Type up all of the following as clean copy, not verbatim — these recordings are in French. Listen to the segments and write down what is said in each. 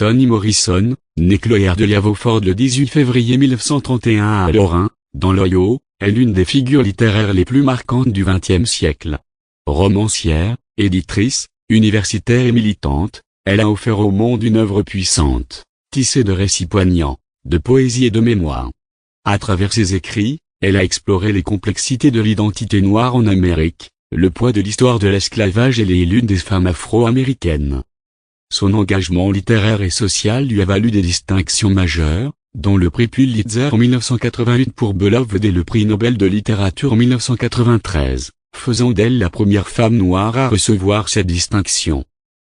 Toni Morrison, née Claire de Haverford le 18 février 1931 à Lorrain, dans l'Ohio, est l'une des figures littéraires les plus marquantes du XXe siècle. Romancière, éditrice, universitaire et militante, elle a offert au monde une œuvre puissante, tissée de récits poignants, de poésie et de mémoire. À travers ses écrits, elle a exploré les complexités de l'identité noire en Amérique, le poids de l'histoire de l'esclavage et les luttes des femmes afro-américaines. Son engagement littéraire et social lui a valu des distinctions majeures, dont le prix Pulitzer en 1988 pour Beloved et le prix Nobel de littérature en 1993, faisant d'elle la première femme noire à recevoir cette distinction.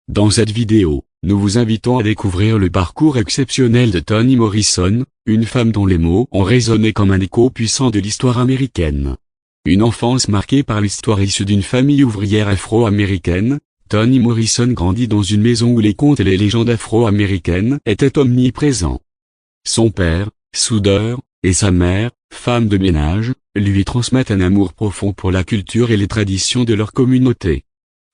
Dans cette vidéo, nous vous invitons à découvrir le parcours exceptionnel de Toni Morrison, une femme dont les mots ont résonné comme un écho puissant de l'histoire américaine. Une enfance marquée par l'histoire issue d'une famille ouvrière afro-américaine, Toni Morrison grandit dans une maison où les contes et les légendes afro-américaines étaient omniprésents. Son père, soudeur, et sa mère, femme de ménage, lui transmettent un amour profond pour la culture et les traditions de leur communauté.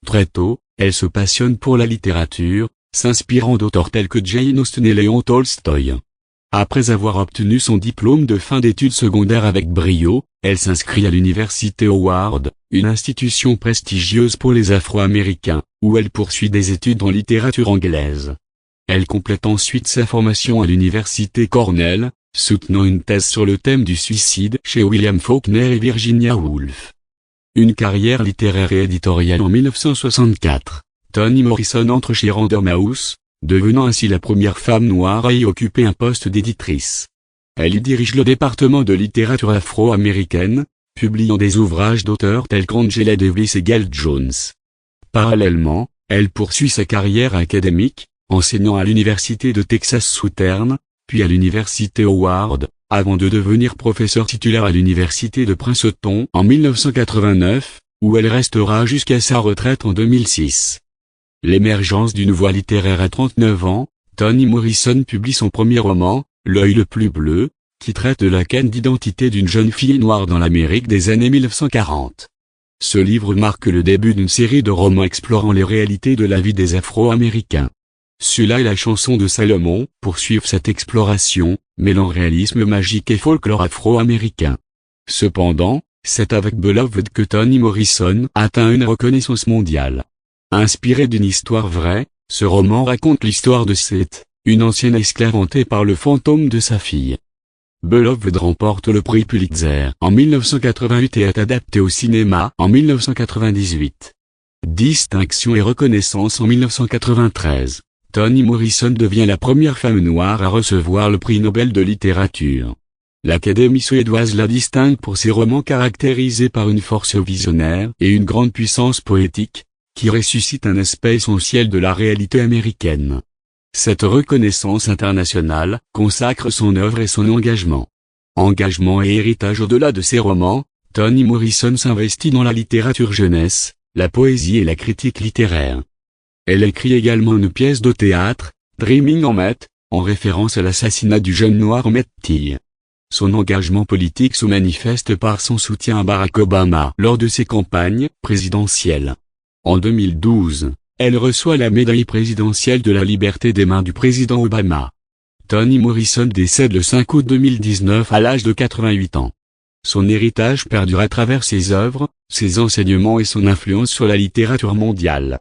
Très tôt, elle se passionne pour la littérature, s'inspirant d'auteurs tels que Jane Austen et Léon Tolstoï. Après avoir obtenu son diplôme de fin d'études secondaires avec brio, elle s'inscrit à l'université Howard, une institution prestigieuse pour les Afro-Américains, où elle poursuit des études en littérature anglaise. Elle complète ensuite sa formation à l'université Cornell, soutenant une thèse sur le thème du suicide chez William Faulkner et Virginia Woolf. Une carrière littéraire et éditoriale en 1964, Toni Morrison entre chez Random House, devenant ainsi la première femme noire à y occuper un poste d'éditrice. Elle y dirige le département de littérature afro-américaine, publiant des ouvrages d'auteurs tels qu'Angela Davis et Gail Jones. Parallèlement, elle poursuit sa carrière académique, enseignant à l'université de Texas Southern, puis à l'université Howard, avant de devenir professeure titulaire à l'université de Princeton en 1989, où elle restera jusqu'à sa retraite en 2006. L'émergence d'une voix littéraire à 39 ans, Toni Morrison publie son premier roman, L'œil le plus bleu, qui traite de la quête d'identité d'une jeune fille noire dans l'Amérique des années 1940. Ce livre marque le début d'une série de romans explorant les réalités de la vie des Afro-Américains. Celui-là et la chanson de Salomon poursuivent cette exploration, mêlant réalisme magique et folklore afro-américain. Cependant, c'est avec Beloved que Toni Morrison atteint une reconnaissance mondiale. Inspiré d'une histoire vraie, ce roman raconte l'histoire de Seth, une ancienne esclave hantée par le fantôme de sa fille. Beloved remporte le prix Pulitzer en 1988 et est adapté au cinéma en 1998. Distinction et reconnaissance en 1993. Toni Morrison devient la première femme noire à recevoir le prix Nobel de littérature. L'Académie suédoise la distingue pour ses romans caractérisés par une force visionnaire et une grande puissance poétique, qui ressuscite un aspect essentiel de la réalité américaine. Cette reconnaissance internationale consacre son œuvre et son engagement. Engagement et héritage au-delà de ses romans, Toni Morrison s'investit dans la littérature jeunesse, la poésie et la critique littéraire. Elle écrit également une pièce de théâtre, Dreaming Emmett, en référence à l'assassinat du jeune noir Emmett Till. Son engagement politique se manifeste par son soutien à Barack Obama lors de ses campagnes présidentielles. En 2012, elle reçoit la médaille présidentielle de la liberté des mains du président Obama. Toni Morrison décède le 5 août 2019 à l'âge de 88 ans. Son héritage perdure à travers ses œuvres, ses enseignements et son influence sur la littérature mondiale.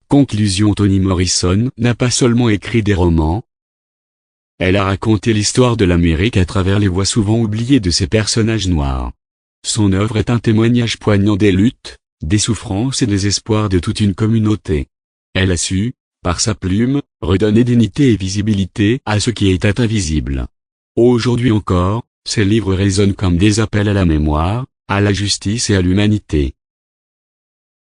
Conclusion: Toni Morrison n'a pas seulement écrit des romans. Elle a raconté l'histoire de l'Amérique à travers les voix souvent oubliées de ses personnages noirs. Son œuvre est un témoignage poignant des luttes, des souffrances et des espoirs de toute une communauté. Elle a su, par sa plume, redonner dignité et visibilité à ce qui était invisible. Aujourd'hui encore, ses livres résonnent comme des appels à la mémoire, à la justice et à l'humanité.